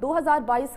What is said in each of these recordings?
2022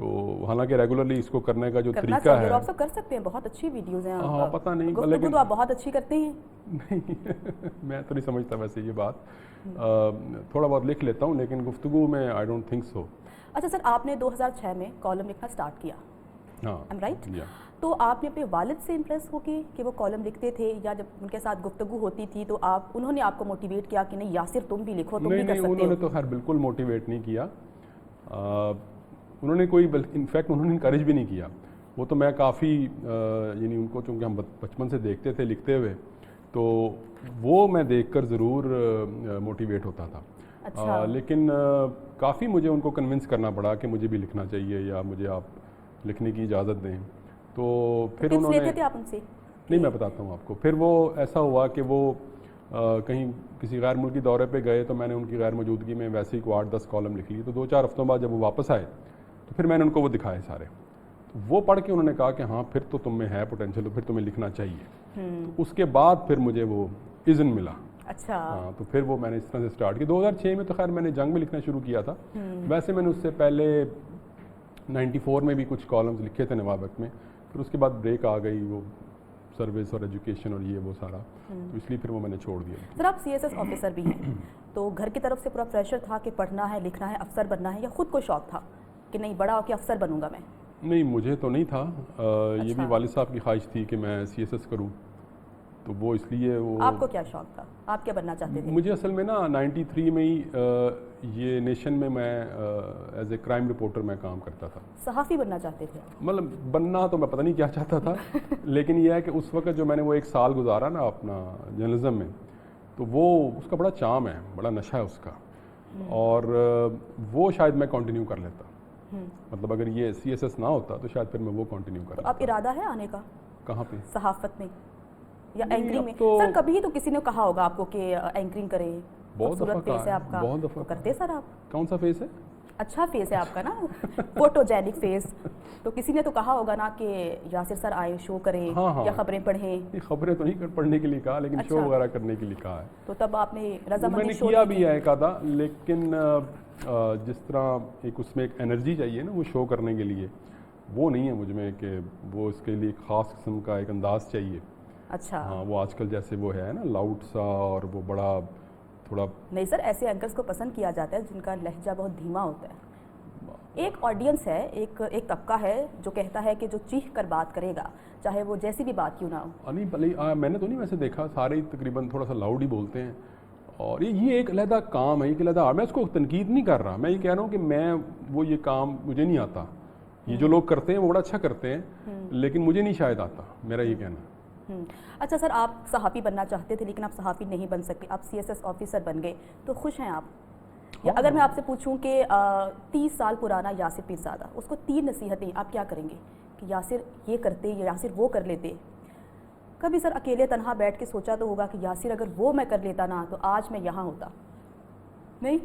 تو حالانکہ ریگولرلی اس کو کرنے کا جو کرنا طریقہ چاہیے ہے، اور آپ سب کر سکتے ہیں، بہت اچھی ویڈیوز ہیں ہاں پتہ نہیں گفتگو لیکن تو آپ بہت اچھی کرتے ہیں. نہیں میں تو نہیں سمجھتا ویسے یہ بات، تھوڑا بہت لکھ لیتا ہوں لیکن گفتگو میں آئی ڈونٹ تھنک سو. اچھا سر، آپ نے 2006 میں کالم لکھنا سٹارٹ کیا، ہاں رائٹ؟ یا تو آپ نے اپنے والد سے امپریس ہو کے کہ وہ کالم لکھتے تھے، یا جب ان کے ساتھ گفتگو ہوتی تھی تو انہوں نے آپ کو موٹیویٹ کیا کہ نہیں یاسر تم بھی لکھو، تم بھی نہیں کر نہیں سکتے انہوں ہو؟ نے تو خیر بالکل موٹیویٹ نہیں کیا، انہوں نے کوئی انفیکٹ انہوں نے انکریج بھی نہیں کیا. وہ تو میں کافی یعنی ان کو چونکہ ہم بچپن سے دیکھتے تھے لکھتے ہوئے، تو وہ میں دیکھ کر ضرور موٹیویٹ ہوتا تھا. اچھا. لیکن کافی مجھے ان کو کنونس کرنا پڑا کہ مجھے بھی لکھنا چاہیے یا مجھے آپ لکھنے کی اجازت دیں. تو پھر ٹپس انہوں نے، لیتے تھے آپ ان سے؟ نہیں میں بتاتا ہوں آپ کو. پھر وہ ایسا ہوا کہ وہ کہیں کسی غیر ملکی دورے پہ گئے تو میں نے ان کی غیر موجودگی میں ویسے ہی کو 8-10 کالم لکھ لیے. تو 2-4 ہفتوں بعد جب وہ واپس آئے تو پھر میں نے ان کو وہ دکھائے سارے. تو وہ پڑھ کے انہوں نے کہا کہ ہاں پھر تو تم میں ہے پوٹینشیل، تو پھر تمہیں لکھنا چاہیے. تو اس کے بعد پھر مجھے وہ اذن ملا. اچھا. ہاں تو پھر وہ میں نے اس طرح سے اسٹارٹ کیا. 2006 میں تو خیر میں نے جنگ میں لکھنا شروع کیا تھا. ویسے میں نے اس سے پہلے 94 میں بھی کچھ کالمز لکھے تھے نواب وقت میں. پھر اس کے بعد بریک آ گئی، وہ سروس اور ایجوکیشن اور یہ وہ سارا، تو اس لیے پھر وہ میں نے چھوڑ دیا. سر آپ CSS آفیسر بھی ہیں، تو گھر کی طرف سے پورا پریشر تھا کہ پڑھنا ہے، لکھنا ہے، افسر بننا ہے، یا خود کو شوق تھا کہ نہیں بڑا ہو کے افسر بنوں گا میں؟ نہیں مجھے تو نہیں تھا، یہ بھی والد صاحب کی خواہش تھی کہ میں CSS کروں، تو وہ اس لیے وہ. آپ کو کیا شوق تھا؟ آپ کیا بننا چاہتے تھے؟ مجھے اصل میں نا 93 میں ہی یہ نیشن میں ایز اے کرائم رپورٹر میں کام کرتا تھا. صحافی بننا چاہتے تھے؟ مطلب بننا تو میں پتہ نہیں کیا چاہتا تھا لیکن یہ ہے کہ اس وقت جو میں نے وہ 1 سال گزارا نا اپنا جرنلزم میں، تو وہ اس کا بڑا چام ہے، بڑا نشہ ہے اس کا، اور وہ شاید میں کنٹینیو کر لیتا. مطلب اگر یہ CSS نہ ہوتا تو شاید پھر میں وہ کنٹینیو کر تو لیتا. اب ارادہ ہے آنے کا کہاں پہ؟ صحافت میں یا نہیں، اینکرنگ اب میں؟ تو سر کبھی تو کسی نے کہا ہوگا آپ کو کہ اینکرنگ کریں، بہت دفعہ خوبصورت فیس ہے آپ کا، بہت دفعہ کرتے سر آپ؟ کون سا فیس ہے؟ اچھا فیس ہے آپ کا نا، فوٹوجینک فیس. تو کسی نے تو کہا ہوگا نا کہ یاسر سر آئے شو کریں یا خبریں پڑھیں. نہیں خبریں تو نہیں پڑھنے کے لیے کہا لیکن شو وغیرہ کرنے کے لیے کہا ہے. تو تب آپ نے میں رضامندی نے شو کیا بھی ہے ایک آدھا، لیکن جس طرح ایک اس میں ایک انرجی چاہیے نا وہ شو کرنے کے لیے، وہ نہیں ہے مجھ میں کہ وہ اس کے لیے ایک خاص قسم کا ایک انداز چاہیے. اچھا. ہاں وہ آج کل جیسے وہ ہے نا لاؤڈ سا اور وہ بڑا تھوڑا. نہیں سر، ایسے اینکرز کو پسند کیا جاتا ہے جن کا لہجہ بہت دھیما ہوتا ہے. ایک آڈینس ہے، ایک طبقہ ہے جو کہتا ہے کہ جو چیخ کر بات کرے گا چاہے وہ جیسی بھی بات کیوں نہ ہو. نہیں بھلے میں نے تو نہیں ویسے دیکھا، سارے ہی تقریباً تھوڑا سا لاؤڈ ہی بولتے ہیں، اور یہ ایک علیحدہ کام ہے، ایک علیحدہ. میں اس کو تنقید نہیں کر رہا، میں یہ کہہ رہا ہوں کہ میں وہ یہ کام مجھے نہیں آتا. یہ جو لوگ کرتے ہیں وہ بڑا اچھا کرتے ہیں لیکن مجھے نہیں شاید آتا، میرا یہ کہنا. اچھا سر، آپ صحافی بننا چاہتے تھے لیکن آپ صحافی نہیں بن سکتے، آپ CSS آفیسر بن گئے، تو خوش ہیں آپ؟ یا اگر میں آپ سے پوچھوں کہ 30 سال پرانا یاسر پیرزادہ، اس کو 3 نصیحتیں آپ کیا کریں گے کہ یاسر یہ کرتے یا یاسر وہ کر لیتے؟ کبھی سر اکیلے تنہا بیٹھ کے سوچا تو ہوگا کہ یاسر اگر وہ میں کر لیتا نا تو آج میں یہاں ہوتا؟ نہیں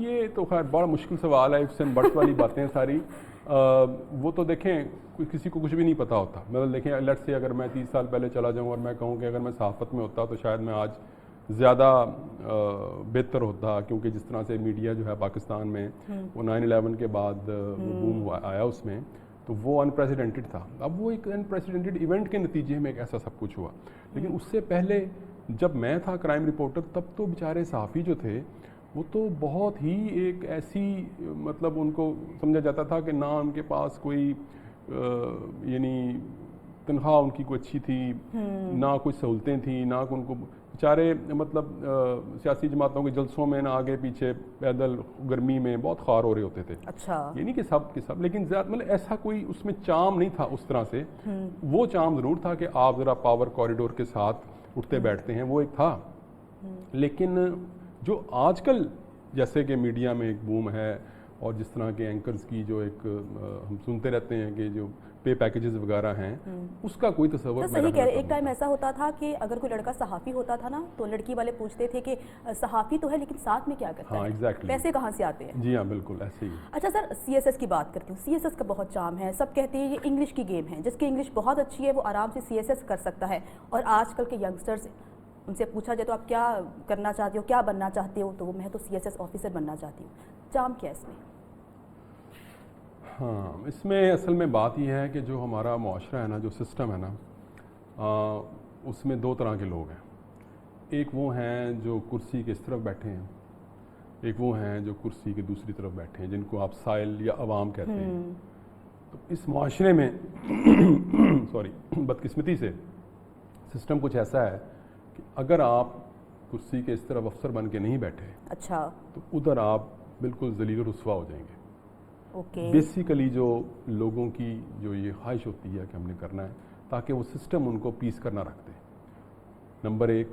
یہ تو خیر بڑا مشکل سوال ہے، اس سے بٹس والی باتیں ساری. وہ تو دیکھیں کسی کو کچھ بھی نہیں پتہ ہوتا. مطلب دیکھیں لیٹس سے اگر میں 30 سال پہلے چلا جاؤں اور میں کہوں کہ اگر میں صحافت میں ہوتا تو شاید میں آج زیادہ بہتر ہوتا، کیونکہ جس طرح سے میڈیا جو ہے پاکستان میں وہ 9/11 کے بعد بوم آیا اس میں، تو وہ انپریسیڈنٹڈ تھا. اب وہ ایک انپریسیڈنٹڈ ایونٹ کے نتیجے میں ایک ایسا سب کچھ ہوا. لیکن اس سے پہلے جب میں تھا کرائم رپورٹر تب تو بیچارے صحافی جو تھے وہ تو بہت ہی ایک ایسی مطلب ان کو سمجھا جاتا تھا کہ نہ ان کے پاس کوئی یعنی تنخواہ ان کی کوئی اچھی تھی، نہ کوئی سہولتیں تھیں، نہ ان کو بیچارے مطلب سیاسی جماعتوں کے جلسوں میں نہ آگے پیچھے پیدل گرمی میں بہت خوار ہو رہے ہوتے تھے. اچھا. یہ نہیں کہ سب کے سب، لیکن زیادہ مطلب ایسا کوئی اس میں چام نہیں تھا اس طرح سے. وہ چام ضرور تھا کہ آپ ذرا پاور کوریڈور کے ساتھ اٹھتے بیٹھتے ہیں، وہ ایک تھا. لیکن جو آج کل جیسے کہ میڈیا میں ایک بوم ہے اور جس طرح کے اینکرز کی جو ایک ہم سنتے رہتے ہیں کہ جو پے پیکیجز وغیرہ ہیں، اس کا کوئی تصور صحیح کہہ رہے. ایک ٹائم ایسا ہوتا تھا کہ اگر کوئی لڑکا صحافی ہوتا تھا نا تو لڑکی والے پوچھتے تھے کہ صحافی تو ہے لیکن ساتھ میں کیا کرتا ہے؟ ہاں ایگزیکٹلی. پیسے کہاں سے آتے ہیں؟ جی ہاں بالکل ایسے ہی. اچھا سر، CSS کی بات کرتی ہوں. CSS کا بہت چام ہے، سب کہتے ہیں یہ انگلش کی گیم ہے، جس کی انگلش بہت اچھی ہے وہ آرام سے CSS کر سکتا ہے. اور آج کل کے ینگسٹرز ان سے پوچھا جائے تو آپ کیا کرنا چاہتے ہو، کیا بننا چاہتے ہو، تو وہ میں تو CSS آفیسر بننا چاہتی ہوں. چام کیا اس میں؟ ہاں، اس میں اصل میں بات یہ ہے کہ جو ہمارا معاشرہ ہے نا، جو سسٹم ہے نا، اس میں دو طرح کے لوگ ہیں. ایک وہ ہیں جو کرسی کے اس طرف بیٹھے ہیں، ایک وہ ہیں جو کرسی کے دوسری طرف بیٹھے ہیں، جن کو آپ سائل یا عوام کہتے ہیں. تو اس معاشرے میں سوری بدقسمتی سے سسٹم کچھ ایسا ہے کہ اگر آپ کرسی کے اس طرف افسر بن کے نہیں بیٹھے اچھا تو ادھر آپ بالکل ذلیل و رسوا ہو جائیں گے. اوکے. بیسیکلی جو لوگوں کی جو یہ خواہش ہوتی ہے کہ ہم نے کرنا ہے تاکہ وہ سسٹم ان کو پیس کرنا رکھ دے. نمبر ایک.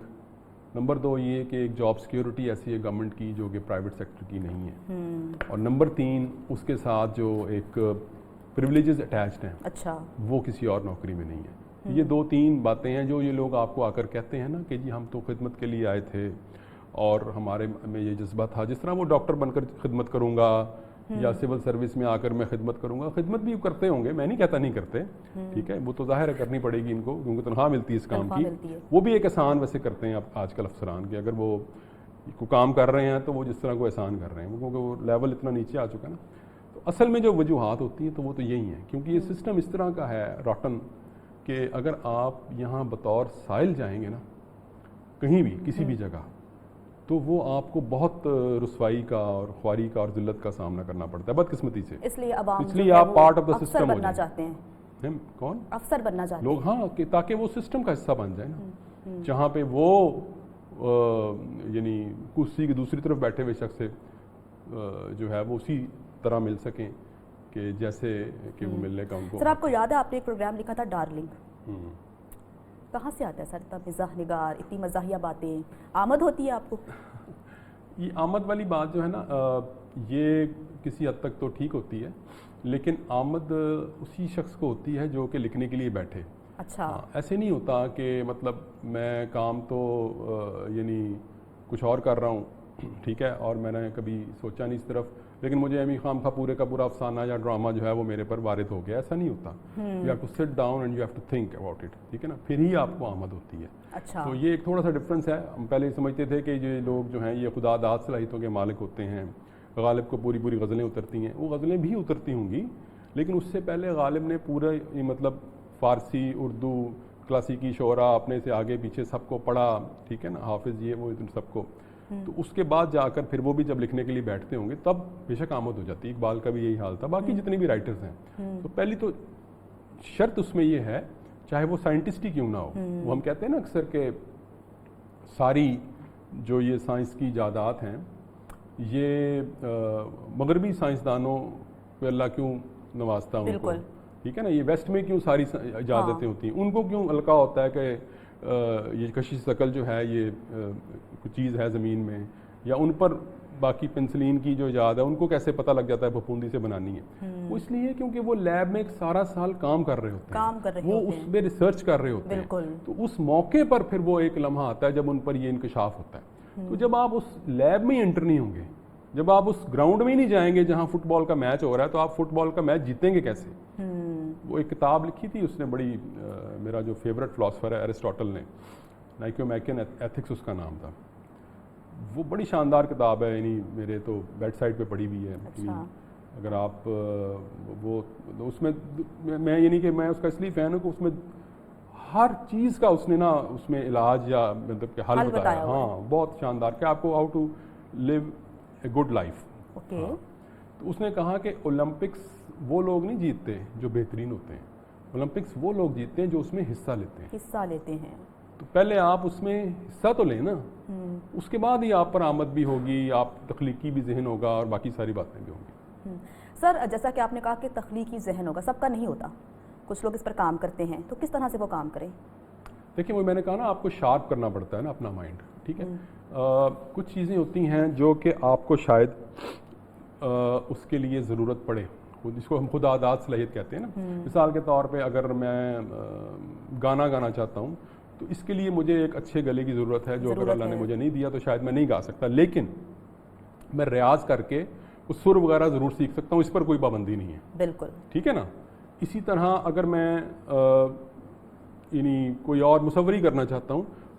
نمبر دو یہ کہ ایک جاب سیکیورٹی ایسی ہے گورنمنٹ کی جو کہ پرائیویٹ سیکٹر کی نہیں ہے. اور نمبر تین اس کے ساتھ جو ایک پریولیجز اٹیچڈ ہیں اچھا وہ کسی اور نوکری میں نہیں ہے. یہ دو تین باتیں ہیں جو یہ لوگ آپ کو آ کر کہتے ہیں نا کہ جی ہم تو خدمت کے لیے آئے تھے اور ہمارے میں یہ جذبہ تھا، جس طرح وہ ڈاکٹر بن کر خدمت کروں گا یا سول سروس میں آ کر میں خدمت کروں گا. خدمت بھی کرتے ہوں گے، میں نہیں کہتا نہیں کرتے، ٹھیک ہے، وہ تو ظاہر ہے کرنی پڑے گی ان کو کیونکہ تنخواہ ملتی ہے اس کام کی. وہ بھی ایک احسان ویسے کرتے ہیں اب آج کل افسران کے، اگر وہ کو کام کر رہے ہیں تو وہ جس طرح کو احسان کر رہے ہیں کیونکہ وہ لیول اتنا نیچے آ چکا نا. تو اصل میں جو وجوہات ہوتی ہیں تو وہ تو یہی ہیں کیونکہ یہ سسٹم اس طرح کا ہے راٹن کہ اگر آپ یہاں بطور سائل جائیں گے نا کہیں بھی کسی بھی جگہ تو وہ آپ کو بہت رسوائی کا اور خواری کا اور ذلت کا سامنا کرنا پڑتا ہے بدقسمتی سے. اس لیے عوام اس لیے آپ پارٹ آف دا سسٹم ہو بننا چاہتے ہیں. کون افسر بننا چاہتے لوگ؟ ہاں، کہ تاکہ وہ سسٹم کا حصہ بن جائے نا، جہاں پہ وہ یعنی کرسی کی دوسری طرف بیٹھے ہوئے شخص سے جو ہے وہ اسی طرح مل سکیں کہ جیسے کہ وہ ملنے کا ان کو. سر آپ کو یاد ہے آپ نے ایک پروگرام لکھا تھا ڈارلنگ، کہاں سے آتا ہے سر اتنا مزاح نگار، اتنی مزاحیہ باتیں؟ آمد ہوتی ہے آپ کو؟ یہ آمد والی بات جو ہے نا یہ کسی حد تک تو ٹھیک ہوتی ہے لیکن آمد اسی شخص کو ہوتی ہے جو کہ لکھنے کے لیے بیٹھے. اچھا. ایسے نہیں ہوتا کہ مطلب میں کام تو یعنی کچھ اور کر رہا ہوں، ٹھیک ہے، اور میں نے کبھی سوچا نہیں اس طرف، لیکن مجھے امی خام کا پورے کا پورا افسانہ یا ڈرامہ جو ہے وہ میرے پر وارد ہو گیا. ایسا نہیں ہوتا. You have to sit down and you have to think about it, ٹھیک ہے نا، پھر ہی آپ کو آمد ہوتی ہے. اچھا. تو یہ ایک تھوڑا سا ڈفرینس ہے. ہم پہلے سمجھتے تھے کہ یہ لوگ جو ہیں یہ خدا داد صلاحیتوں کے مالک ہوتے ہیں، غالب کو پوری پوری غزلیں اترتی ہیں. وہ غزلیں بھی اترتی ہوں گی لیکن اس سے پہلے غالب نے پورا مطلب فارسی، اردو، کلاسیکی شعراء اپنے سے آگے پیچھے سب کو پڑھا، ٹھیک ہے نا، حافظ یہ وہ سب کو. تو اس کے بعد جا کر پھر وہ بھی جب لکھنے کے لیے بیٹھتے ہوں گے تب بے شک آمد ہو جاتی ہے. اقبال کا بھی یہی حال تھا، باقی جتنے بھی رائٹرز ہیں. تو پہلی تو شرط اس میں یہ ہے چاہے وہ سائنٹسٹ ہی کیوں نہ ہو. وہ ہم کہتے ہیں نا اکثر کہ ساری جو یہ سائنس کی ایجادات ہیں یہ مغربی سائنسدانوں کو اللہ کیوں نوازتا ان کو، ٹھیک ہے نا، یہ ویسٹ میں کیوں ساری ایجادتیں ہوتی ہیں، ان کو کیوں القا ہوتا ہے کہ یہ کشش ثقل جو ہے یہ کچھ چیز ہے زمین میں، یا ان پر باقی پنسلین کی جو ایجاد ہے ان کو کیسے پتہ لگ جاتا ہے پھپھوندی سے بنانی ہے. وہ اس لیے کیونکہ وہ لیب میں ایک سارا سال کام کر رہے ہوتے ہیں، وہ اس میں ریسرچ کر رہے ہوتے ہیں. تو اس موقع پر پھر وہ ایک لمحہ آتا ہے جب ان پر یہ انکشاف ہوتا ہے. تو جب آپ اس لیب میں انٹر نہیں ہوں گے، جب آپ اس گراؤنڈ میں ہی نہیں جائیں گے جہاں فٹ بال کا میچ ہو رہا ہے، تو آپ فٹ بال کا میچ جیتیں گے کیسے؟ وہ ایک کتاب لکھی تھی اس نے بڑی، میرا جو فیورٹ فلاسفر ہے ایرسٹوٹل نے، نائکومیکن ایتھکس اس کا نام تھا. وہ بڑی شاندار کتاب ہے، یعنی میرے تو بیڈ سائڈ پہ پڑی ہوئی ہے. اگر آپ وہ اس میں میں یعنی کہ میں اس کا اس لیے فین ہوں کہ اس میں ہر چیز کا اس نے نا اس میں علاج یا مطلب کہ حل بتایا. ہاں، بہت شاندار کہ آپ کو how to live a good life. تو اس نے کہا کہ اولمپکس وہ لوگ نہیں جیتتے جو بہترین ہوتے ہیں، اولمپکس وہ لوگ جیتتے ہیں جو اس میں حصہ لیتے ہیں. تو پہلے آپ اس میں حصہ تو لیں نا، اس کے بعد ہی آپ پر آمد بھی ہوگی، آپ تخلیقی بھی ذہن ہوگا اور باقی ساری باتیں بھی ہوں گی. سر جیسا کہ آپ نے کہا کہ تخلیقی ذہن ہوگا، سب کا نہیں ہوتا، کچھ لوگ اس پر کام کرتے ہیں، تو کس طرح سے وہ کام کریں؟ دیکھیں وہ میں نے کہا نا آپ کو شارپ کرنا پڑتا ہے نا اپنا مائنڈ، ٹھیک ہے. کچھ چیزیں ہوتی ہیں جو کہ آپ کو شاید اس کے لیے ضرورت پڑے، جس کو ہم خدا داد صلاحیت کہتے ہیں نا. مثال کے طور پہ اگر میں گانا گانا چاہتا ہوں تو اس کے لیے مجھے ایک اچھے گلے کی ضرورت ہے جو اگر اللہ نے مجھے نہیں دیا تو شاید میں نہیں گا سکتا، لیکن میں ریاض کر کے اس سر وغیرہ ضرور سیکھ سکتا ہوں، اس پر کوئی پابندی نہیں ہے. بالکل ٹھیک ہے نا. اسی طرح اگر میں یعنی کوئی اور مصوری کرنا چاہتا ہوں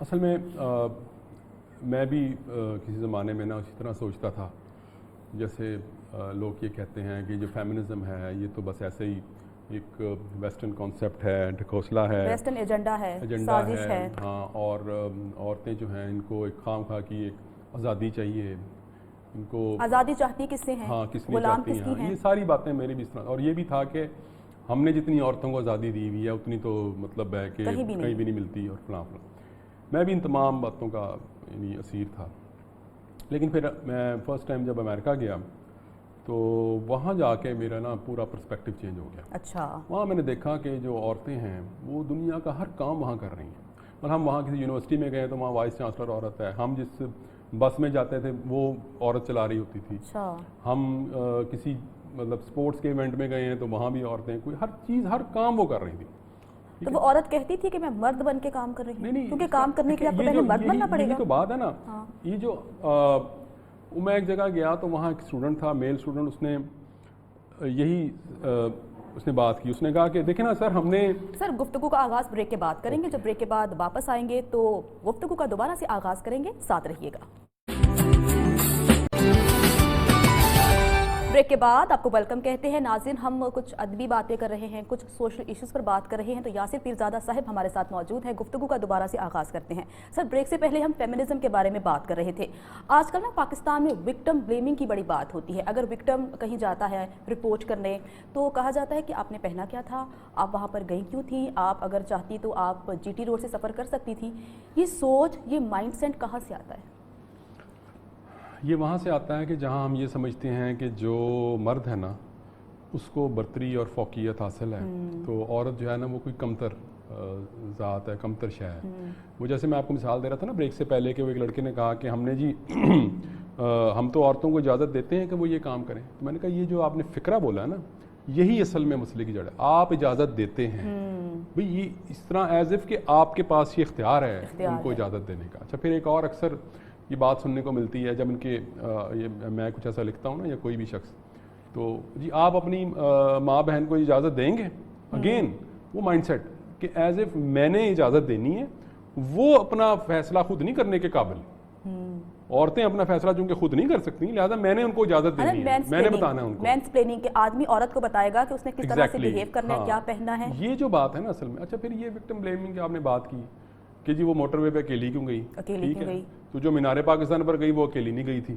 اصل میں میں بھی کسی زمانے میں نا اسی طرح سوچتا تھا جیسے لوگ یہ کہتے ہیں کہ جو فیمنزم ہے یہ تو بس ایسے ہی ایک ویسٹرن کانسیپٹ ہے، ڈھکوسلا ہے، ویسٹرن ایجنڈا ہے، سازش ہے. ہاں، اور عورتیں جو ہیں ان کو ایک خام خواہ کی ایک آزادی چاہیے، ان کو آزادی چاہتی کس سے ہیں، ہاں کس لیے غلام چاہتی کس کی ہیں. ہیں. یہ ساری باتیں میری بھی اس طرح، اور یہ بھی تھا کہ ہم نے جتنی عورتوں کو آزادی دی ہوئی ہے اتنی تو مطلب ہے کہ کہیں بھی نہیں ملتی، اور فلاں فلاں. میں بھی ان تمام باتوں کا یعنی اسیر تھا. لیکن پھر میں فرسٹ ٹائم جب امریکہ گیا تو وہاں جا کے میرا نا پورا پرسپیکٹیو چینج ہو گیا. اچھا. وہاں میں نے دیکھا کہ جو عورتیں ہیں وہ دنیا کا ہر کام وہاں کر رہی ہیں. اور ہم وہاں کسی یونیورسٹی میں گئے تو وہاں وائس چانسلر عورت ہے، ہم جس بس میں جاتے تھے وہ عورت چلا رہی ہوتی تھی. اچھا. ہم کسی مطلب اسپورٹس کے ایونٹ میں گئے ہیں تو وہاں بھی عورتیں، کوئی ہر چیز ہر کام وہ کر رہی تھی. تو وہ عورت کہتی تھی کہ میں مرد بن کے کام کر رہی ہوں، نہیں، کیونکہ کام کرنے کے لیے آپ کو پہلے مرد بننا پڑے گا. یہی تو بات ہے نا. یہ جو میں ایک جگہ گیا تو وہاں ایک اسٹوڈنٹ تھا، میل اسٹوڈنٹ، اس نے یہی اس نے بات کی. اس نے کہا کہ دیکھیں نا سر، ہم نے سر گفتگو کا آغاز بریک کے بعد کریں گے. جب بریک کے بعد واپس آئیں گے تو گفتگو کا دوبارہ سے آغاز کریں گے، ساتھ رہیے گا. بریک کے بعد آپ کو ویلکم کہتے ہیں. ناظرین، ہم کچھ ادبی باتیں کر رہے ہیں، کچھ سوشل ایشوز پر بات کر رہے ہیں. تو یاسر پیرزادہ صاحب ہمارے ساتھ موجود ہیں. گفتگو کا دوبارہ سے آغاز کرتے ہیں. سر بریک سے پہلے ہم فیمنزم کے بارے میں بات کر رہے تھے. آج کل نا پاکستان میں وکٹم بلیمنگ کی بڑی بات ہوتی ہے. اگر وکٹم کہیں جاتا ہے رپورٹ کرنے تو کہا جاتا ہے کہ آپ نے پہنا کیا تھا، آپ وہاں پر گئی کیوں تھی، آپ اگر چاہتی تو آپ جی ٹی روڈ سے سفر کر سکتی تھی. یہ سوچ، یہ مائنڈ سیٹ کہاں سے آتا ہے؟ یہ وہاں سے آتا ہے کہ جہاں ہم یہ سمجھتے ہیں کہ جو مرد ہے نا اس کو برتری اور فوقیت حاصل ہے، تو عورت جو ہے نا وہ کوئی کمتر ذات ہے، کمتر شے ہے. وہ جیسے میں آپ کو مثال دے رہا تھا نا بریک سے پہلے کہ وہ ایک لڑکے نے کہا کہ ہم نے جی ہم تو عورتوں کو اجازت دیتے ہیں کہ وہ یہ کام کریں. تو میں نے کہا یہ جو آپ نے فکرہ بولا ہے نا یہی اصل میں مسئلے کی جڑ ہے. آپ اجازت دیتے ہیں بھئی، یہ اس طرح ایز اف کہ آپ کے پاس یہ اختیار ہے ان کو اجازت دینے کا. اچھا، پھر ایک اور اکثر یہ بات سننے کو ملتی ہے جب ان کے میں کچھ ایسا لکھتا ہوں نا یا کوئی بھی شخص، تو جی آپ اپنی ماں بہن کو اجازت دیں گے. اگین وہ مائنڈ سیٹ کہ ایز اف میں نے اجازت دینی ہے، وہ اپنا فیصلہ خود نہیں کرنے کے قابل. عورتیں اپنا فیصلہ چونکہ خود نہیں کر سکتی، لہٰذا میں نے ان کو اجازت دینی ہے، میں نے بتانا ہے ان کو. مینسپلیننگ کہ آدمی عورت کو بتائے گا کہ اس نے کس طرح سے بہیو کرنا ہے، کیا پہننا ہے. یہ جو بات ہے نا اصل میں. اچھا، پھر یہ وکٹم بلیمنگ کی آپ نے بات کی کہ جی وہ موٹر وے پہ اکیلی کیوں گئی. اکیلی کیوں گئی؟ تو جو مینار پاکستان پر گئی وہ اکیلی نہیں گئی تھی.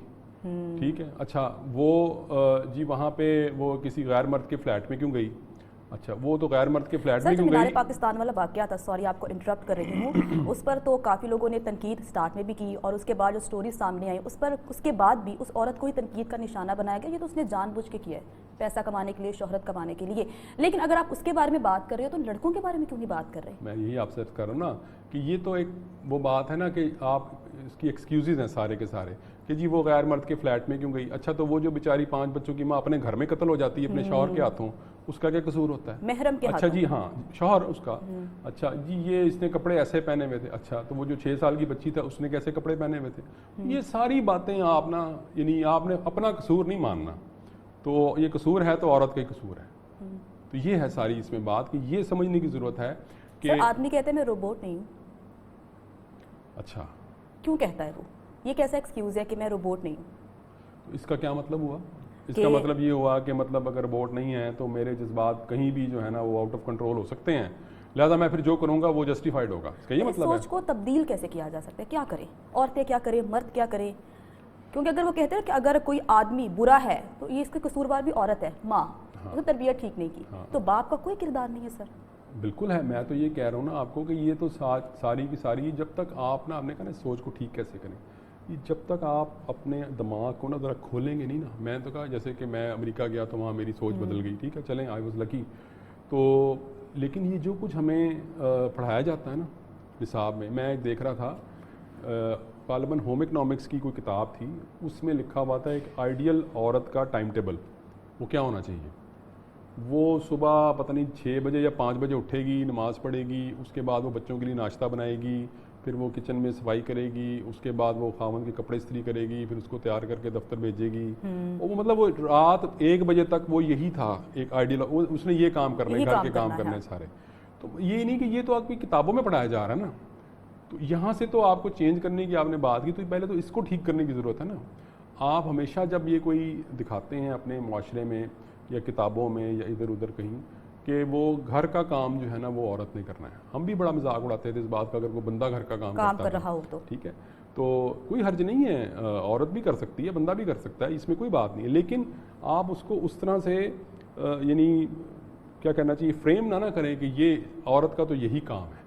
ٹھیک ہے. اچھا، وہ جی وہاں پہ وہ کسی غیر مرد کے فلیٹ میں کیوں گئی. اچھا، وہ تو غیر مرد کے فلیٹ میں کیوں گئی. مینار پاکستان والا واقعہ تھا، سوری آپ کو انٹرپٹ کر رہی ہوں، اس پر تو کافی لوگوں نے تنقید سٹارٹ میں بھی کی، اور اس کے بعد جو سٹوری سامنے آئی اس پر اس کے بعد بھی اس عورت کو ہی تنقید کا نشانہ بنایا گیا. یہ تو اس نے جان بوجھ کے کیا ہے، پیسہ کمانے کے لیے، شہرت کمانے کے لیے. لیکن اگر آپ اس کے بارے میں بات کر رہے ہو تو لڑکوں کے بارے میں کیوں نہیں بات کر رہے؟ میں یہی آپ سے کر رہا ہوں نا کہ یہ تو ایک وہ بات ہے نا کہ آپ اس کی ایکسکیوزز ہیں سارے کے سارے کہ جی وہ غیر مرد کے فلیٹ میں کیوں گئی. اچھا، تو وہ جو بیچاری 5 بچوں کی ماں اپنے گھر میں قتل ہو جاتی ہے اپنے شوہر کے ہاتھوں، اس کا کیا قصور ہوتا ہے؟ محرم کے اچھا جی، ہاں شوہر اس کا. اچھا جی، یہ اس نے کپڑے ایسے پہنے ہوئے تھے. اچھا، تو وہ جو 6 سال کی بچی تھا اس نے کیسے کپڑے پہنے ہوئے تھے. یہ ساری باتیں آپ نا یعنی آپ نے اپنا قصور نہیں ماننا. تو یہ قصور ہے تو عورت کا ہی قصور ہے. تو یہ ہے ساری اس میں بات کہ یہ سمجھنے کی ضرورت ہے کہ آدمی کہتے ہیں میں روبوٹ نہیں ہوں. اچھا، کیوں کہتا ہے وہ؟ یہ کیسا ایکسکیوز ہے کہ میں روبوٹ نہیں ہوں؟ اس کا کیا مطلب ہوا؟ اس کا مطلب یہ ہوا کہ مطلب اگر روبوٹ نہیں ہے تو میرے جذبات کہیں بھی جو ہے نا وہ آؤٹ آف کنٹرول ہو سکتے ہیں، لہٰذا میں پھر جو کروں گا وہ جسٹیفائڈ ہوگا. اس کا یہ مطلب ہے. سوچ کو تبدیل کیسے کیا جا سکتا ہے؟ کیا کریں عورتیں، کیا کریں مرد، کیا کریں؟ کیونکہ اگر وہ کہتے ہیں کہ اگر کوئی آدمی برا ہے تو یہ اس کے قصوروار بھی عورت ہے، ماں، اس نے تربیت ٹھیک نہیں کی، تو باپ کا کوئی کردار نہیں ہے. سر بالکل ہے. میں تو یہ کہہ رہا ہوں نا آپ کو کہ یہ تو ساری کی ساری جب تک آپ نا آپ نے کہا نا سوچ کو ٹھیک کیسے کریں، جب تک آپ اپنے دماغ کو نا ذرا کھولیں گے نہیں نا. میں تو کہا جیسے کہ میں امریکہ گیا تو وہاں میری سوچ بدل گئی. ٹھیک ہے، چلیں، آئی واز لکی. تو لیکن یہ جو کچھ ہمیں پڑھایا جاتا ہے نا نصاب میں، میں دیکھ رہا تھا غالباً ہوم اکنامکس کی کوئی کتاب تھی، اس میں لکھا ہوا تھا ایک آئیڈیل عورت کا ٹائم ٹیبل وہ کیا ہونا چاہیے. وہ صبح پتہ نہیں 6 بجے یا 5 بجے اٹھے گی، نماز پڑھے گی، اس کے بعد وہ بچوں کے لیے ناشتہ بنائے گی، پھر وہ کچن میں صفائی کرے گی، اس کے بعد وہ خاوند کے کپڑے استری کرے گی، پھر اس کو تیار کر کے دفتر بھیجے گی. وہ مطلب وہ رات 1 بجے تک وہ یہی تھا ایک آئیڈیل، اس نے یہ کام کرنے، گھر کے کام کرنے سارے. تو یہ نہیں کہ یہ تو آپ کی کتابوں میں پڑھایا جا رہا ہے نا. تو یہاں سے تو آپ کو چینج کرنے کی آپ نے بات کی، تو پہلے تو اس کو ٹھیک کرنے کی ضرورت ہے نا. آپ ہمیشہ جب یہ کوئی دکھاتے ہیں اپنے معاشرے میں یا کتابوں میں یا ادھر ادھر کہیں کہ وہ گھر کا کام جو ہے نا وہ عورت نے کرنا ہے. ہم بھی بڑا مذاق اڑاتے تھے اس بات کا، اگر کوئی بندہ گھر کا کام کرتا کر تھا رہا ہو تو ٹھیک ہے تو کوئی حرج نہیں ہے، عورت بھی کر سکتی ہے، بندہ بھی کر سکتا ہے، اس میں کوئی بات نہیں ہے. لیکن آپ اس کو اس طرح سے یعنی کیا کہنا چاہیے، فریم نہ کریں کہ یہ عورت کا تو یہی کام ہے.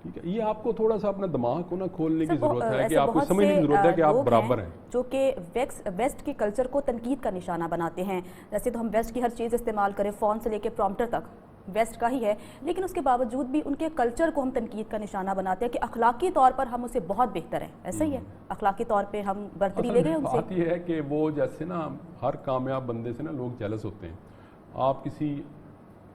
ٹھیک ہے، یہ آپ کو تھوڑا سا اپنا دماغ کو نا کھولنے کی ضرورت ہے کہ آپ کو سمجھنے کی ضرورت ہے کہ آپ برابر ہیں. جو کہ ویسٹ کے کلچر کو تنقید کا نشانہ بناتے ہیں. جیسے تو ہم ویسٹ کی ہر چیز استعمال کریں، فون سے لے کے پرومپٹر تک ویسٹ کا ہی ہے، لیکن اس کے باوجود بھی ان کے کلچر کو ہم تنقید کا نشانہ بناتے ہیں کہ اخلاقی طور پر ہم اسے بہت بہتر ہیں. ایسا ہی ہے، اخلاقی طور پہ ہم برتری لے گئے ان سے. بات یہ ہے کہ وہ جیسے نا ہر کامیاب بندے سے نا لوگ جیلس ہوتے ہیں. آپ کسی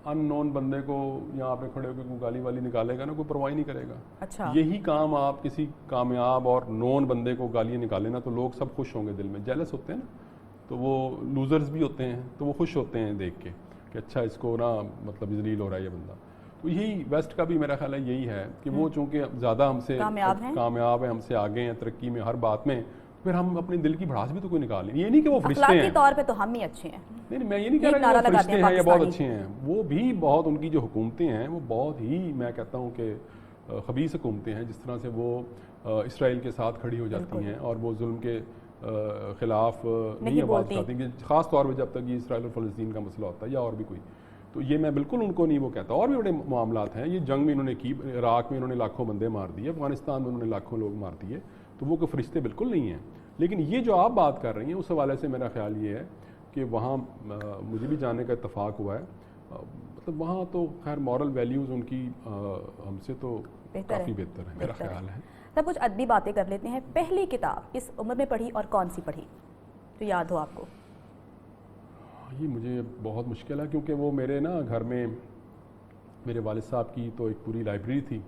ان نون بندے کو یہاں پہ کھڑے ہو کے کوئی گالی والی نکالے گا نا، کوئی پرواہ نہیں کرے گا. اچھا، یہی کام آپ کسی کامیاب اور نون بندے کو گالیاں نکالے نا تو لوگ سب خوش ہوں گے، دل میں جیلس ہوتے ہیں نا. تو وہ لوزرز بھی ہوتے ہیں تو وہ خوش ہوتے ہیں دیکھ کے کہ اچھا اس کو نا مطلب ذلیل ہو رہا ہے یہ بندہ. تو یہی ویسٹ کا بھی میرا خیال ہے یہی ہے کہ وہ چونکہ زیادہ ہم سے کامیاب ہیں، ہم سے آگے ہیں ترقی میں، ہر بات میں، پھر ہم اپنے دل کی بھڑاس بھی تو کوئی نکال لیں. یہ نہیں کہ وہ فرشتے ہیں، اخلاقی طور پہ تو ہم ہی اچھے ہیں. نہیں میں یہ نہیں کہہ رہا کہ وہ فرشتے ہیں یا بہت اچھے ہیں، وہ بھی بہت، ان کی جو حکومتیں ہیں وہ بہت ہی میں کہتا ہوں کہ خبیث حکومتیں ہیں. جس طرح سے وہ اسرائیل کے ساتھ کھڑی ہو جاتی ہیں اور وہ ظلم کے خلاف نہیں آواز اٹھاتی ہیں، خاص طور پہ جب تک یہ اسرائیل اور فلسطین کا مسئلہ ہوتا ہے یا اور بھی کوئی. تو یہ میں بالکل ان کو نہیں وہ کہتا. اور بھی بڑے معاملات ہیں، یہ جنگ میں انہوں نے کی، عراق میں انہوں نے لاکھوں بندے مار دیے، افغانستان میں انہوں نے لاکھوں لوگ مار دیے. تو وہ کوئی فرشتے بالکل نہیں ہیں. لیکن یہ جو آپ بات کر رہی ہیں اس حوالے سے میرا خیال یہ ہے کہ وہاں مجھے بھی جانے کا اتفاق ہوا ہے. مطلب وہاں تو خیر مورل ویلیوز ان کی ہم سے تو کافی بہتر ہے میرا خیال ہے. سب کچھ ادبی باتیں کر لیتے ہیں. پہلی کتاب کس عمر میں پڑھی اور کون سی پڑھی جو یاد ہو آپ کو؟ یہ مجھے بہت مشکل ہے کیونکہ وہ میرے نا گھر میں میرے والد صاحب کی تو ایک پوری لائبریری تھی،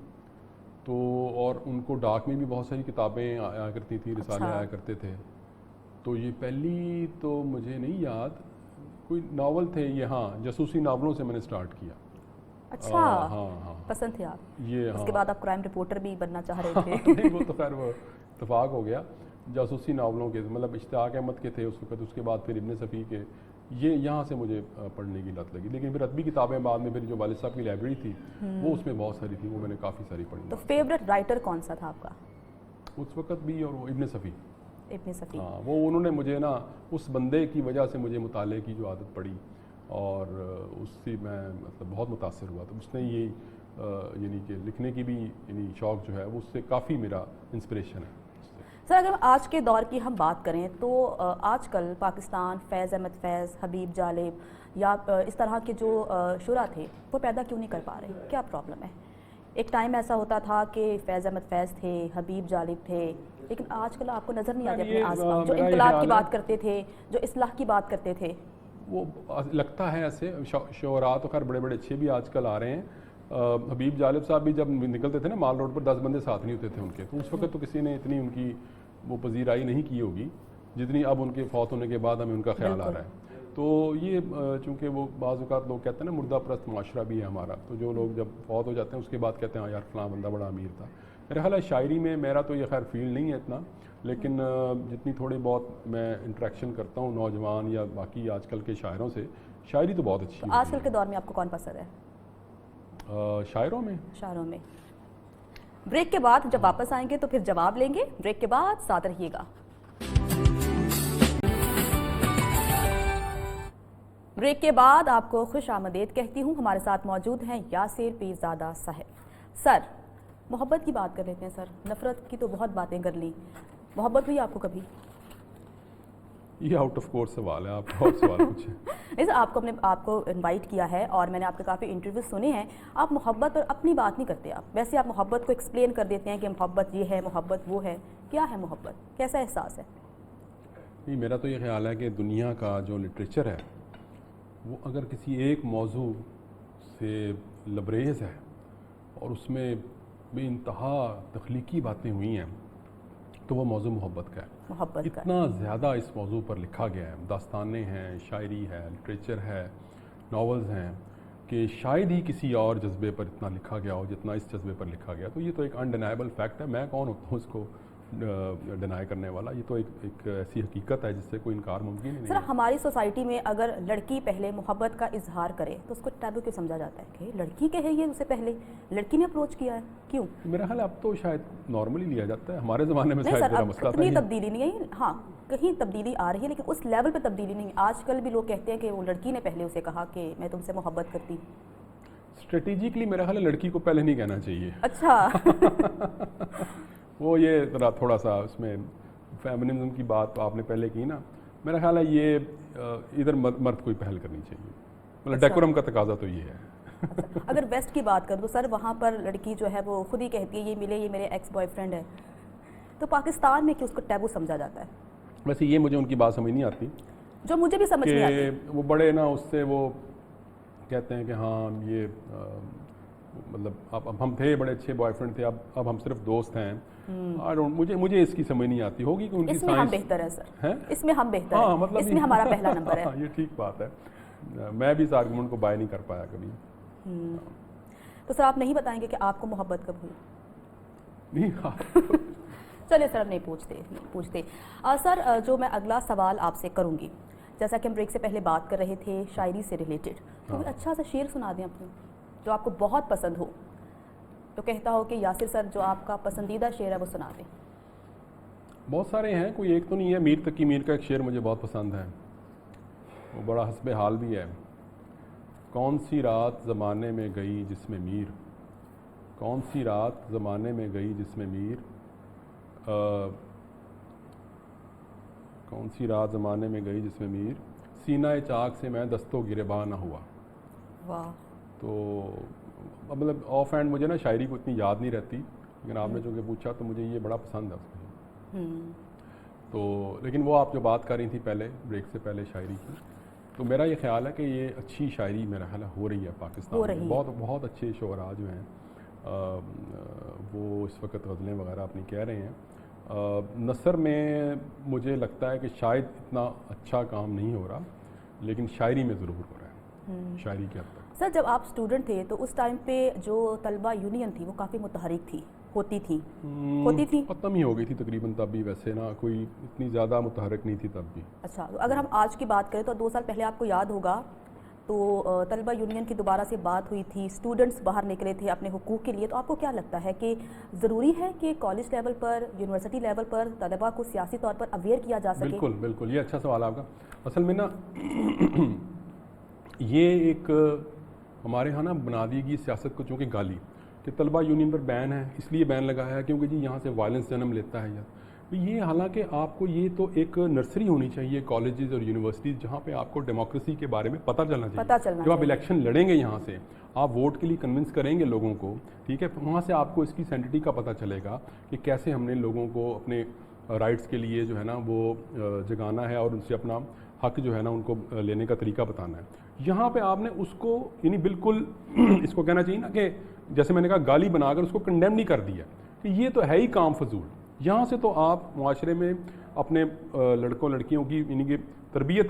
تو اور ان کو ڈاک میں بھی بہت ساری کتابیں آیا کرتی تھی، رسالے آیا کرتے تھے. تو یہ پہلی تو مجھے نہیں یاد، کوئی ناول تھے یہ، ہاں جاسوسی ناولوں سے میں نے سٹارٹ کیا. اچھا، ہاں پسند تھے آپ. یہ اس کے بعد آپ کرائم رپورٹر بھی بننا چاہ رہے تھے. نہیں وہ تو خیر وہ اتفاق ہو گیا. جاسوسی ناولوں کے مطلب اشتیاق احمد کے تھے اس وقت، اس کے بعد پھر ابن صفی کے، یہ یہاں سے مجھے پڑھنے کی لت لگی. لیکن پھر ادبی کتابیں بعد میں پھر جو والد صاحب کی لائبریری تھی وہ اس میں بہت ساری تھی، وہ میں نے کافی ساری پڑھی. تو فیوریٹ رائٹر کون سا تھا آپ کا اس وقت بھی؟ اور وہ ابن صفی. ابن صفی، ہاں وہ انہوں نے مجھے نا اس بندے کی وجہ سے مجھے مطالعے کی جو عادت پڑی اور اس سے میں مطلب بہت متاثر ہوا. تو اس نے یہ یعنی کہ لکھنے کی بھی یعنی شوق جو ہے وہ اس سے کافی میرا انسپریشن ہے. سر اگر آج کے دور کی ہم بات کریں تو آج کل پاکستان فیض احمد فیض، حبیب جالب یا اس طرح کے جو شعراء تھے وہ پیدا کیوں نہیں کر پا رہے؟ کیا پرابلم ہے؟ ایک ٹائم ایسا ہوتا تھا کہ فیض احمد فیض تھے، حبیب جالب تھے، لیکن آج کل آپ کو نظر نہیں آتے اپنے آس پاس جو انقلاب کی بات کرتے تھے، جو اصلاح کی بات کرتے تھے. وہ لگتا ہے ایسے شعراء تو خیر بڑے بڑے اچھے بھی آج کل آ رہے ہیں. حبیب جالب صاحب بھی جب نکلتے تھے نا مال روڈ پر 10 بندے ساتھ نہیں ہوتے تھے ان کے، تو اس وقت تو کسی نے اتنی ان کی وہ پذیرائی نہیں کی ہوگی جتنی اب ان کے فوت ہونے کے بعد ہمیں ان کا خیال آ رہا ہے. تو یہ چونکہ وہ بعض اوقات لوگ کہتے ہیں نا مردہ پرست معاشرہ بھی ہے ہمارا، تو جو لوگ جب فوت ہو جاتے ہیں اس کے بعد کہتے ہیں ہاں یار فلاں بندہ بڑا امیر تھا. میرا خیال ہے شاعری میں میرا تو یہ خیر فیلڈ نہیں ہے اتنا، لیکن جتنی تھوڑی بہت میں انٹریکشن کرتا ہوں نوجوان یا باقی آج کل کے شاعروں سے، شاعری تو بہت اچھی ہے. آج کل کے دور میں آپ کو کون پسند ہے شاعروں میں؟ بریک کے بعد جب واپس آئیں گے تو پھر جواب لیں گے. بریک کے بعد ساتھ رہیے گا. بریک کے بعد آپ کو خوش آمدید کہتی ہوں. ہمارے ساتھ موجود ہیں یاسر پیرزادہ صاحب. سر محبت کی بات کر لیتے ہیں. سر نفرت کی تو بہت باتیں کر لی، محبت ہوئی آپ کو کبھی؟ یہ آؤٹ آف کورس سوال ہے، آپ بہت سوال پوچھیں. نہیں آپ کو انوائٹ کیا ہے اور میں نے آپ کے کافی انٹرویو سنے ہیں. آپ محبت پر اپنی بات نہیں کرتے، آپ ویسے آپ محبت کو ایکسپلین کر دیتے ہیں کہ محبت یہ ہے، محبت وہ ہے. کیا ہے محبت؟ کیسا احساس ہے؟ نہیں میرا تو یہ خیال ہے کہ دنیا کا جو لٹریچر ہے وہ اگر کسی ایک موضوع سے لبریز ہے اور اس میں بے انتہا تخلیقی باتیں ہوئی ہیں تو وہ موضوع محبت کا ہے. اتنا زیادہ اس موضوع پر لکھا گیا ہے، داستانیں ہیں، شاعری ہے، لٹریچر ہے، ناولز ہیں، کہ شاید ہی کسی اور جذبے پر اتنا لکھا گیا ہو جتنا اس جذبے پر لکھا گیا. تو یہ تو ایک انڈینائبل فیکٹ ہے. میں کون ہوتا ہوں اس کو ڈینائی کرنے والا؟ یہ تو ایک ایسی حقیقت ہے جس سے کوئی انکار ممکن ہی نہیں سر ہے. ہماری سوسائٹی میں اگر لڑکی پہلے محبت کا اظہار کرے تو اس کو ٹیبو کیوں سمجھا جاتا ہے کہ لڑکی کہے یہ اسے پہلے لڑکی نے اپروچ کیا ہے کیوں؟ میرا خیال اب تو شاید نارملی لیا جاتا ہے. ہمارے زمانے میں نہیں شاید سر میرا اب مسئلہ تھا اتنی ہی. تبدیلی نہیں ہے. ہاں کہیں تبدیلی آ رہی ہے لیکن اس لیول پہ تبدیلی نہیں. آج کل بھی لوگ کہتے ہیں کہ وہ لڑکی نے پہلے اسے کہا کہ میں تم سے محبت کرتی. اسٹریٹجیکلی میرا خیال ہے لڑکی کو پہلے نہیں کہنا چاہیے. اچھا وہ یہ ذرا تھوڑا سا اس میں فیمنزم کی بات آپ نے پہلے کی نا, میرا خیال ہے یہ ادھر مرد کو ہی پہل کرنی چاہیے. مطلب ڈیکورم کا تقاضا تو یہ ہے. اگر ویسٹ کی بات کروں تو سر وہاں پر لڑکی جو ہے وہ خود ہی کہتی ہے یہ ملے یہ میرے ایکس بوائے فرینڈ ہے. تو پاکستان میں کیوں اس کو ٹیبو سمجھا جاتا ہے؟ ویسے یہ مجھے ان کی بات سمجھ نہیں آتی جو مجھے بھی سمجھ نہیں کہ آتی. وہ بڑے نا اس سے وہ کہتے ہیں کہ ہاں یہ مطلب اب ہم تھے بڑے اچھے بوائے فرینڈ تھے, اب ہم صرف دوست ہیں. مجھے اس کی سمجھ نہیں آتی. ہوگی کہ ان کی اس میں ہم بہتر ہے سر, اس میں ہم بہتر ہاں ہیں, مطلب اس میں ہمارا پہلا نمبر ہے. یہ ٹھیک بات ہے. میں بھی اس آرگومنٹ کو بائی نہیں کر پایا کبھی. تو سر آپ نہیں بتائیں گے کہ آپ کو محبت کب ہوئی؟ نہیں چلے سر نہیں پوچھتے. سر جو میں اگلا سوال آپ سے کروں گی, جیسا کہ ہم بریک سے پہلے بات کر رہے تھے شاعری سے ریلیٹڈ, تو اچھا سا شعر سنا دیں اپنے جو آپ کو بہت پسند ہو, تو کہتا ہو کہ یاسر سر جو آپ کا پسندیدہ شعر ہے وہ سنا دیں. بہت سارے ہیں, کوئی ایک تو نہیں ہے. میر تقی میر کا ایک شعر مجھے بہت پسند ہے, وہ بڑا حسب حال بھی ہے. کون سی رات زمانے میں گئی جس میں میر, کون سی رات زمانے میں گئی جس میں میر, کون سی رات زمانے میں گئی جس میں میر, سینہ چاک سے میں دستوں گرباں نہ ہوا. واہ. تو مطلب آف ہینڈ مجھے نا شاعری کو اتنی یاد نہیں رہتی, لیکن آپ نے چونکہ پوچھا تو مجھے یہ بڑا پسند ہے اس میں. تو لیکن وہ آپ جو بات کر رہی تھی پہلے بریک سے پہلے شاعری کی, تو میرا یہ خیال ہے کہ یہ اچھی شاعری میرا خیال ہو رہی ہے پاکستان میں. بہت اچھے شعراء جو ہیں وہ اس وقت غزلیں وغیرہ اپنی کہہ رہے ہیں. نثر میں مجھے لگتا ہے کہ شاید اتنا اچھا کام نہیں ہو رہا, لیکن شاعری میں ضرور ہو رہا ہے, شاعری کے حد تک. سر جب آپ اسٹوڈنٹ تھے تو اس ٹائم پہ جو طلبہ یونین تھی وہ کافی متحرک تھی, ہوتی تھی ختم ہی ہو گئی تھی تقریباً تب بھی. ویسے نا کوئی اتنی زیادہ متحرک نہیں تھی تب بھی. اچھا, تو اگر ہم آج کی بات کریں تو 2 سال پہلے آپ کو یاد ہوگا تو طلبہ یونین کی دوبارہ سے بات ہوئی تھی, اسٹوڈنٹس باہر نکلے تھے اپنے حقوق کے لیے. تو آپ کو کیا لگتا ہے کہ ضروری ہے کہ کالج لیول پر, یونیورسٹی لیول پر طلبہ کو سیاسی طور پر اویئر کیا جا سکے؟ بالکل یہ اچھا سوال ہے آپ کا. اصل میں نا یہ ایک ہمارے ہاں نا بنا دی گئی سیاست کو چونکہ گالی کہ طلبہ یونین پر بین ہے, اس لیے بین لگایا ہے کیونکہ جی یہاں سے وائلنس جنم لیتا ہے. یہ حالانکہ آپ کو یہ تو ایک نرسری ہونی چاہیے کالجز اور یونیورسٹیز جہاں پہ آپ کو ڈیموکریسی کے بارے میں پتہ چلنا چاہیے. جب آپ الیکشن لڑیں گے یہاں سے, آپ ووٹ کے لیے کنونس کریں گے لوگوں کو, ٹھیک ہے, وہاں سے آپ کو اس کی سینٹیٹی کا پتہ چلے گا کہ کیسے ہم نے لوگوں کو اپنے رائٹس کے لیے جو ہے نا وہ جگانا ہے اور ان سے اپنا حق جو ہے نا ان کو لینے کا طریقہ بتانا ہے. یہاں پہ آپ نے اس کو یعنی بالکل اس کو کہنا چاہیے نا کہ جیسے میں نے کہا گالی بنا کر اس کو کنڈیم نہیں کر دیا کہ یہ تو ہے ہی کام فضول. یہاں سے تو آپ معاشرے میں اپنے لڑکوں لڑکیوں کی یعنی کہ تربیت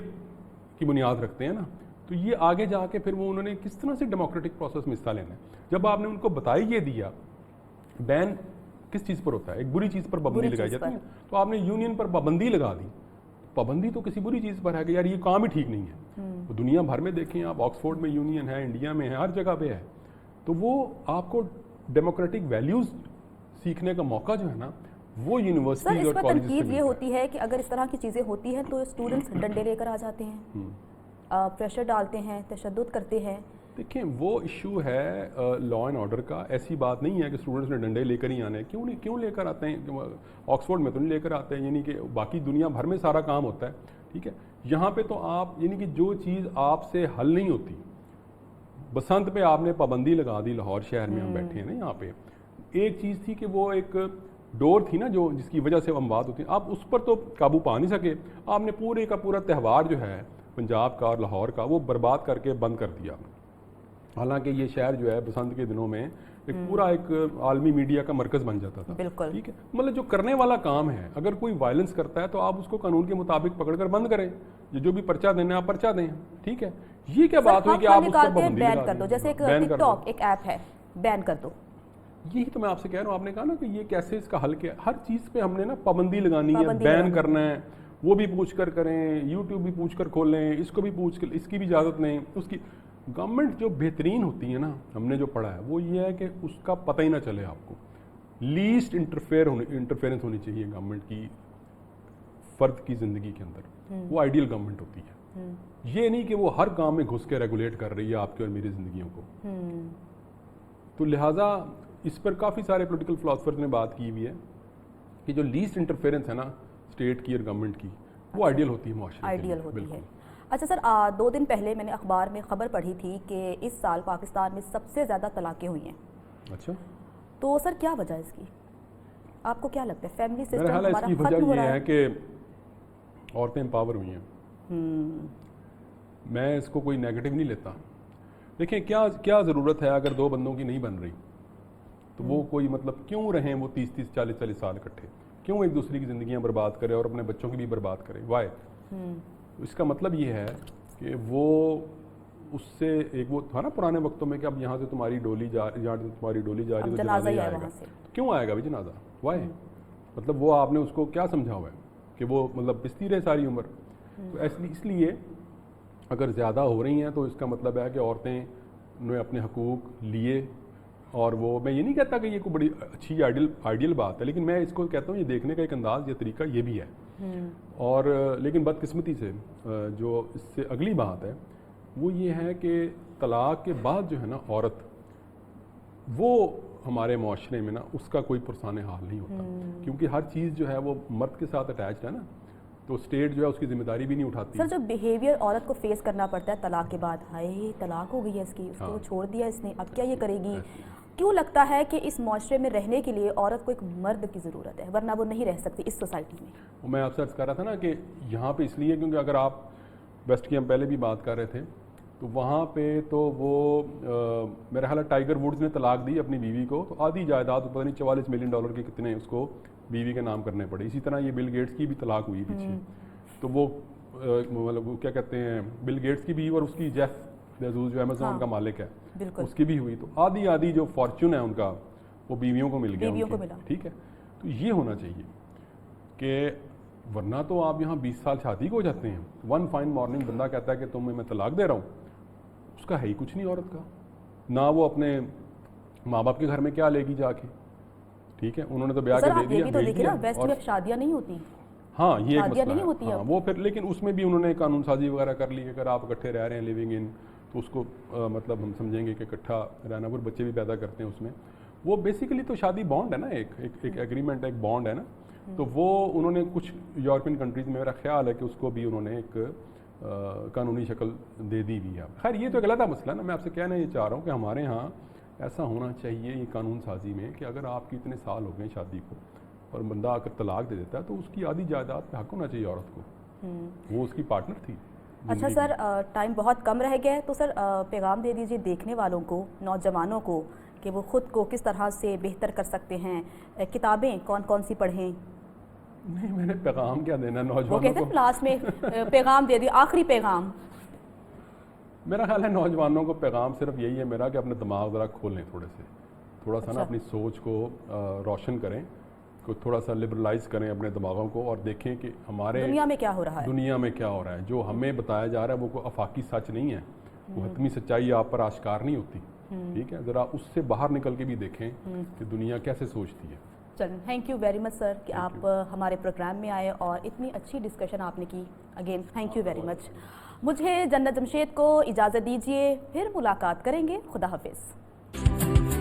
کی بنیاد رکھتے ہیں نا, تو یہ آگے جا کے پھر وہ انہوں نے کس طرح سے ڈیموکریٹک پروسیس میں حصہ لینا ہے. جب آپ نے ان کو بتائی یہ دیا بین کس چیز پر ہوتا ہے, ایک بری چیز پر پابندی لگائی جاتی ہے, تو آپ نے یونین پر پابندی لگا دی. پابندی تو کسی بری چیز پر ہے کہ یار یہ کام ہی ٹھیک نہیں ہے. تو دنیا بھر میں دیکھیں آپ, آکسفورڈ میں یونین ہے, انڈیا میں ہے, ہر جگہ پہ ہے. تو وہ آپ کو ڈیموکریٹک ویلیوز سیکھنے کا موقع جو ہے نا وہ یونیورسٹیز اور کالجز سے تنقید یہ ہوتی ہے کہ اگر اس طرح کی چیزیں ہوتی ہیں تو اسٹوڈنٹس ڈنڈے لے کر آ جاتے ہیں, پریشر ڈالتے ہیں, تشدد کرتے ہیں. دیکھیں وہ ایشو ہے لا اینڈ آرڈر کا. ایسی بات نہیں ہے کہ اسٹوڈنٹس نے ڈنڈے لے کر ہی آنے, کیوں لے کر آتے ہیں. آکسفورڈ میں تو نہیں لے کر آتے ہیں, یعنی کہ باقی دنیا بھر میں سارا کام ہوتا ہے, ٹھیک ہے. یہاں پہ تو آپ یعنی کہ جو چیز آپ سے حل نہیں ہوتی, بسنت پہ آپ نے پابندی لگا دی. لاہور شہر میں ہم بیٹھے ہیں نا, یہاں پہ ایک چیز تھی کہ وہ ایک ڈور تھی نا جو جس کی وجہ سے ہم بات ہوتی ہے, آپ اس پر تو قابو پا نہیں سکے. آپ نے پورے کا پورا تہوار جو ہے پنجاب کا اور لاہور کا وہ برباد کر کے بند کر دیا. حالانکہ یہ شہر جو ہے بسنت کے دنوں میں ایک پورا ایک عالمی میڈیا کا مرکز بن جاتا تھا. بالکل ٹھیک ہے, مطلب جو کرنے والا کام ہے, اگر کوئی وائلنس کرتا ہے تو آپ اس کو قانون کے مطابق پکڑ کر بند کریں. جو بھی پرچہ دینا ہے آپ پرچہ دیں, ٹھیک ہے. یہ کیا بات ہوئی کہ آپ اس پر نکالتے ہیں پابندی بین لگا کر دو, دیں؟ جیسے ایک بین کر ٹک دو. ٹاک ایک ایپ ہے, بین کر دو. یہی تو میں آپ سے کہہ رہا ہوں, آپ نے کہا نا کہ یہ کیسے اس کا حل کیا, ہر چیز پہ ہم نے نا پابندی لگانی ہے, بین کرنا ہے, وہ بھی پوچھ کر کریں, یوٹیوب بھی پوچھ کر کھولیں, اس کو بھی پوچھ کر, اس کی بھی اجازت نہیں, اس کی گورنمنٹ جو بہترین ہوتی ہے نا, ہم نے جو پڑھا ہے وہ یہ ہے کہ اس کا پتہ ہی نہ چلے آپ کو, لیسٹ انٹرفیئرنس ہونی چاہیے گورنمنٹ کی فرد کی زندگی کے اندر, وہ آئیڈیل گورنمنٹ ہوتی ہے. یہ نہیں کہ وہ ہر کام میں گھس کے ریگولیٹ کر رہی ہے آپ کی اور میری زندگیوں کو. تو لہٰذا اس پر کافی سارے پولیٹیکل فلاسفرز نے بات کی ہوئی ہے کہ جو لیسٹ انٹرفیئرنس ہے نا اسٹیٹ کی اور گورنمنٹ کی, وہ آئیڈیل ہوتی ہے معاشرے, آئیڈیل ہوتی ہے. اچھا سر, 2 دن پہلے میں نے اخبار میں خبر پڑھی تھی کہ اس سال پاکستان میں سب سے زیادہ طلاقیں ہوئی ہیں. اچھا, تو سر کیا وجہ ہے اس کی, آپ کو کیا لگتا ہے؟ فیملی سسٹم میرا خیال ہے اس ہمارا کی ختم ہو وجہ یہ رہا ہے کہ عورتیں امپاور ہوئی ہیں. میں اس کو کوئی نیگیٹو نہیں لیتا. دیکھیں کیا ضرورت ہے اگر 2 بندوں کی نہیں بن رہی تو وہ کوئی مطلب کیوں رہیں وہ 30 40 سال اکٹھے, کیوں ایک دوسرے کی زندگیاں برباد کرے اور اپنے بچوں کی بھی برباد کرے, وائی؟ اس کا مطلب یہ ہے کہ وہ اس سے ایک وہ تھا نا پرانے وقتوں میں کہ اب یہاں سے تمہاری ڈولی جا رہی تو جنازہ ہی آئے گا. کیوں آئے گا بھی جنازہ, وائی؟ مطلب وہ آپ نے اس کو کیا سمجھا ہوا ہے کہ وہ مطلب پستی رہے ساری عمر. تو اس لیے اگر زیادہ ہو رہی ہیں تو اس کا مطلب ہے کہ عورتیں نے اپنے حقوق لیے, اور وہ میں یہ نہیں کہتا کہ یہ کوئی بڑی اچھی آئیڈیل بات ہے, لیکن میں اس کو کہتا ہوں یہ دیکھنے کا ایک انداز, یہ طریقہ یہ بھی ہے. اور لیکن بدقسمتی سے جو اس سے اگلی بات ہے وہ یہ ہے کہ طلاق کے بعد جو ہے نا عورت, وہ ہمارے معاشرے میں نا اس کا کوئی پرسان حال نہیں ہوتا, کیونکہ ہر چیز جو ہے وہ مرد کے ساتھ اٹیچڈ ہے نا, تو اسٹیٹ جو ہے اس کی ذمہ داری بھی نہیں اٹھاتی. سر جو بیہیویئر عورت کو فیس کرنا پڑتا ہے طلاق کے بعد, ہائے طلاق ہو گئی ہے اس کی, اس کو چھوڑ دیا اس نے, اب کیا یہ کرے گی, کیوں لگتا ہے کہ اس معاشرے میں رہنے کے لیے عورت کو ایک مرد کی ضرورت ہے, ورنہ وہ نہیں رہ سکتی اس سوسائٹی میں؟ میں آپ سے عرض کر رہا تھا نا کہ یہاں پہ اس لیے کیونکہ اگر آپ ویسٹ کی ہم پہلے بھی بات کر رہے تھے, تو وہاں پہ تو وہ میرا خیال ہے ٹائیگر ووڈز نے طلاق دی اپنی بیوی کو, تو آدھی جائیداد پتہ نہیں $44 ملین کے کتنے اس کو بیوی کے نام کرنے پڑے. اسی طرح یہ بل گیٹس کی بھی طلاق ہوئی پیچھے, تو وہ مطلب وہ کیا کہتے ہیں بل گیٹس کی بھی, اور اس کی جیف بیزوس جو امیزون کا مالک ہے اس کی بھی ہوئی, تو آدھی جو فارچون ہے ان کا وہ بیویوں کو مل گیا. ٹھیک ہے, تو یہ ہونا چاہیے کہ ورنہ تو آپ یہاں 20 سال شادی کو ہو جاتے ہیں, ون فائن مارننگ بندہ کہتا ہے کہ تمہیں میں طلاق دے رہا ہوں, اس کا ہے ہی کچھ نہیں عورت کا, نہ وہ اپنے ماں باپ کے گھر میں کیا لے گی جا کے. ٹھیک ہے, انہوں نے تو بیاہ کے دے دیا, تو دیکھیے نا ویسٹ میں شادیاں نہیں ہوتی. ہاں یہ ایک مسئلہ ہے, ہاں وہ پھر, لیکن اس میں بھی انہوں نے قانون سازی وغیرہ کر لی, اگر آپ اکٹھے رہ رہے ہیں لیونگ ان, تو اس کو مطلب ہم سمجھیں گے کہ اکٹھا رہنا, پھر بچے بھی پیدا کرتے ہیں اس میں, وہ بیسیکلی تو شادی بانڈ ہے نا, ایک ایگریمنٹ, ایک بانڈ ہے نا. تو وہ انہوں نے کچھ یورپین کنٹریز میں میرا خیال ہے کہ اس کو بھی انہوں نے ایک قانونی شکل دے دی ہوئی ہے. خیر یہ تو ایک علیحدہ مسئلہ ہے نا, میں آپ سے کہنا یہ چاہ رہا ہوں کہ ہمارے ہاں ایسا ہونا چاہیے یہ قانون سازی میں کہ اگر آپ کی اتنے سال ہو گئے شادی کو اور بندہ آ کر طلاق دے دیتا ہے تو اس کی آدھی جائیداد پہ حق ہونا چاہیے عورت کو, وہ اس کی پارٹنر تھی. اچھا سر, ٹائم بہت کم رہ گیا ہے, تو سر پیغام دے دیجیے دیکھنے والوں کو, نوجوانوں کو, کہ وہ خود کو کس طرح سے بہتر کر سکتے ہیں, کتابیں کون کون سی پڑھیں. نہیں میں نے پیغام کیا دینا نوجوانوں کو, وہ کہتے ہیں لاسٹ میں پیغام دے دیے, آخری پیغام. میرا خیال ہے نوجوانوں کو پیغام صرف یہی ہے میرا کہ اپنے دماغ ذرا کھولیں, تھوڑا سا نا اپنی سوچ کو روشن کریں, تھوڑا سا لبرلائز کریں اپنے دماغوں کو, اور دیکھیں کہ ہمارے دنیا میں کیا ہو رہا ہے, جو ہمیں بتایا جا رہا ہے وہ کوئی افاقی سچ نہیں ہے, وہ حتمی سچائی آپ پر آشکار نہیں ہوتی. ٹھیک ہے, ذرا اس سے باہر نکل کے بھی دیکھیں کہ دنیا کیسے سوچتی ہے. چلیں, تھینک یو ویری مچ سر کہ آپ ہمارے پروگرام میں آئے اور اتنی اچھی ڈسکشن آپ نے کی. Again thank you very much. مجھے جنت جمشید کو اجازت دیجیے, پھر ملاقات کریں گے. خدا حافظ.